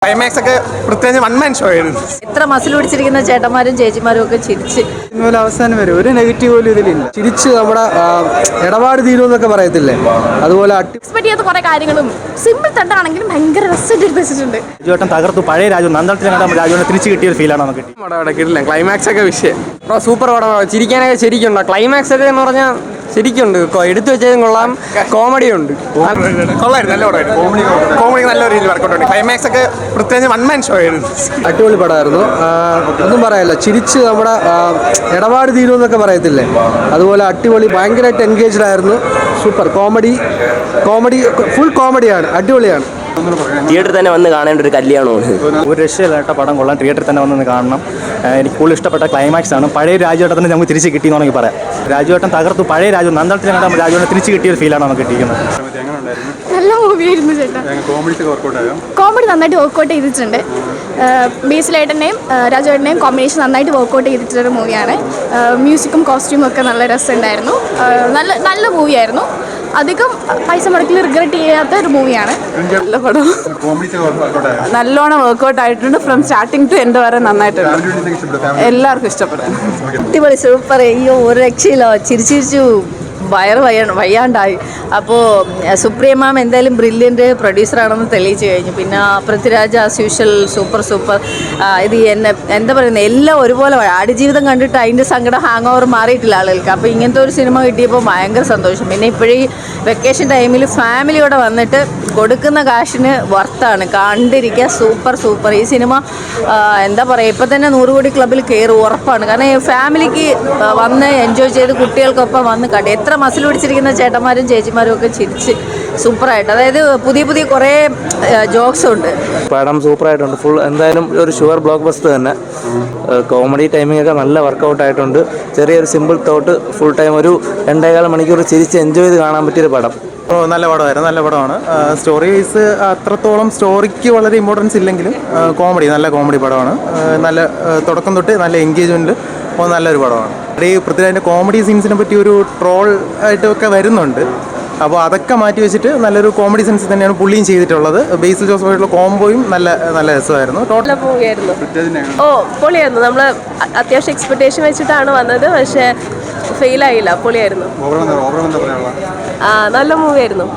Climax ഒക്കെ പ്രത്യേകിച്ച് one man show ആയിരുന്നു. എത്ര മസിൽ പിടിച്ചിരിക്കുന്ന ചേട്ടന്മാരും ചേച്ചിമാരും ഒക്കെ ചിരിച്ച് അവസാനം വരെ ഒരു നെഗറ്റീവ് പോലും ഇതിലില്ല. ചിരിച്ച് നമ്മുടെ ഇടപാട് തീരുമെന്നൊക്കെ പറയത്തില്ലേ, അതുപോലെ എക്സ്പെക്ട് ചെയ്യാത്ത കുറെ കാര്യങ്ങളും സിമ്പിൾ തട്ടാണെങ്കിലും ഭയങ്കര രസമായിട്ട് വെച്ചിട്ടുണ്ട്. രാജുവേട്ടൻ തകർത്തു. പഴയ രാജു നന്ദനത്തിൽ രാജുവിനെ തിരിച്ചു കിട്ടിയ ഒരു ഫീലാണ് നമുക്ക് കിട്ടില്ല. ക്ലൈമാക്സ് ഒക്കെ വിഷയം സൂപ്പർ പടമാണ്. ചിരിക്കാനൊക്കെ ശരിക്കുണ്ടോ? ക്ലൈമാക്സ് ഒക്കെ എന്ന് പറഞ്ഞാൽ ശരിക്കുണ്ട്. എടുത്തു വെച്ചതും കൊള്ളാം, കോമഡി ഉണ്ട്. കൊള്ളായിരുന്നു, നല്ല പടമായിരുന്നു. കോമഡി നല്ല രീതിയിൽ വർക്കൗട്ട് ഉണ്ട്. ക്ലൈമാക്സ് ഒക്കെ പ്രത്യേകിച്ച് വൺ മാൻ ഷോ ആയിരുന്നു. അടിപൊളി പടമായിരുന്നു. ഒന്നും പറയാനില്ല. ചിരിച്ച് നമ്മുടെ ഇടപാട് തീരുമെന്നൊക്കെ പറയത്തില്ലേ, അതുപോലെ അടിപൊളി. ഭയങ്കരമായിട്ട് എൻഗേജ്ഡ് ആയിരുന്നു. സൂപ്പർ കോമഡി ഫുൾ കോമഡിയാണ്. അടിപൊളിയാണ്. തിയേറ്ററിൽ തന്നെ വന്ന് കാണേണ്ട ഒരു കല്യാണമാണ്. ഒരു രക്ഷയില്ലാത്ത പടം കൊള്ളാം. തിയേറ്ററിൽ തന്നെ വന്ന് കാണണം. എനിക്ക് കൂടുതൽ ഇഷ്ടപ്പെട്ട ക്ലൈമാക്സ് ആണ്. പഴയ രാജുവേട്ടനെ നമുക്ക് തിരിച്ച് കിട്ടിയെന്ന് വേണമെങ്കിൽ പറയാം. രാജുവേട്ടൻ തകർത്തു. പഴയ രാജു നന്ദനത്തിൽ രാജുവിനെ തിരിച്ച് കിട്ടിയ ഒരു ഫീലാണ് നമുക്ക് കിട്ടിയിരിക്കുന്നത്. നല്ല മൂവിയായിരുന്നു ചേട്ടാ. കോമഡി നന്നായിട്ട് വർക്ക്ഔട്ട് ചെയ്തിട്ടുണ്ട്. ബേസിലേട്ടൻ്റെയും രാജുവേട്ടൻ്റെയും കോമ്പിനേഷൻ നന്നായിട്ട് വർക്ക്ഔട്ട് ചെയ്തിട്ടൊരു മൂവിയാണ്. മ്യൂസിക്കും കോസ്റ്റ്യൂമും ഒക്കെ നല്ല രസമുണ്ടായിരുന്നു. നല്ല മൂവിയായിരുന്നു. അധികം പൈസ മുടക്കിൽ റിഗ്രറ്റ് ചെയ്യാത്ത ഒരു മൂവിയാണ്. നല്ല പടം, നല്ലോണം വർക്ക്ഔട്ട് ആയിട്ടുണ്ട്. ഫ്രം സ്റ്റാർട്ടിങ് ടു എൻഡ് വരെ നന്നായിട്ടുണ്ട്. എല്ലാവർക്കും ഇഷ്ടപ്പെടും. അടിപൊളി, സൂപ്പർ. അയ്യോ ഒരു രക്ഷയില്ല. ചിരിച്ചു വയറ് വയ്യാണ്ടായി. അപ്പോൾ സുപ്രിയ മാം എന്തായാലും ബ്രില്യൻ്റ് പ്രൊഡ്യൂസറാണെന്ന് തെളിയിച്ചു കഴിഞ്ഞു. പിന്നെ പൃഥ്വിരാജ് ആസ് യൂഷ്വൽ സൂപ്പർ. ഇത് എന്താ പറയുന്നത്, എല്ലാം ഒരുപോലെ. ആടുജീവിതം കണ്ടിട്ട് അതിൻ്റെ സങ്കടം ഹാങ് ഓവർ മാറിയിട്ടില്ല ആളുകൾക്ക്. അപ്പോൾ ഇങ്ങനത്തെ ഒരു സിനിമ കിട്ടിയപ്പോൾ ഭയങ്കര സന്തോഷം. പിന്നെ ഇപ്പോഴീ വെക്കേഷൻ ടൈമിൽ ഫാമിലിയോടെ വന്നിട്ട് കൊടുക്കുന്ന കാശിന് വർത്താണ്. കണ്ടിരിക്കുക. സൂപ്പർ. ഈ സിനിമ എന്താ പറയുക, ഇപ്പം തന്നെ 100 കോടി ക്ലബ്ബിൽ കയറും ഉറപ്പാണ്. കാരണം ഫാമിലിക്ക് വന്ന് എൻജോയ് ചെയ്ത് കുട്ടികൾക്കൊപ്പം വന്ന് കണ്ടു. എത്ര മസിൽ പിടിച്ചിരിക്കുന്ന ചേട്ടന്മാരും ചേച്ചിമാരും ഒക്കെ ചിരിച്ച് സൂപ്പറായിട്ട്. അതായത് പുതിയ കുറേ ജോക്സ് ഉണ്ട്. പടം സൂപ്പറായിട്ടുണ്ട്. ഫുൾ എന്തായാലും ഒരു ഷുവർ ബ്ലോക്ക് ബസ്റ്റർ തന്നെ. കോമഡി ടൈമിംഗ് ഒക്കെ നല്ല വർക്കൗട്ട് ആയിട്ടുണ്ട്. ചെറിയൊരു സിമ്പിൾ തോട്ട് ഫുൾ ടൈം ഒരു 2.25 മണിക്കൂർ ചിരിച്ച് എൻജോയ് ചെയ്ത് കാണാൻ പറ്റിയൊരു പടം. നല്ല പടമായിരുന്നു. നല്ല പടമാണ്. സ്റ്റോറി വൈസ് അത്രത്തോളം സ്റ്റോറിക്ക് വളരെ ഇമ്പോർട്ടൻസ് ഇല്ലെങ്കിലും നല്ല കോമഡി പടമാണ്. നല്ല തുടക്കം തൊട്ട് നല്ല എൻഗേജ്മെൻറ്റ് നല്ലൊരു പടമാണ്. ഈ പൃഥ്വിരാജിൻ്റെ കോമഡി സീൻസിനെ പറ്റി ഒരു ട്രോൾ ആയിട്ടൊക്കെ വരുന്നുണ്ട്. അപ്പോൾ അതൊക്കെ മാറ്റി വെച്ചിട്ട് നല്ലൊരു കോമഡി സെൻസ് തന്നെയാണ് പുള്ളിയും ചെയ്തിട്ടുള്ളത്. ബേസിൽ ജോസഫായിട്ടുള്ള കോംബോയും നല്ല രസമായിരുന്നു. ടോട്ടൽ മൂവിയായിരുന്നു. പൊളിയായിരുന്നു. നമ്മൾ അത്യാവശ്യം എക്സ്പെക്ടേഷൻ വെച്ചിട്ടാണ് വന്നത്, പക്ഷേ ഫെയിലായില്ല. പൊളിയായിരുന്നു. നല്ല മൂവിയായിരുന്നു.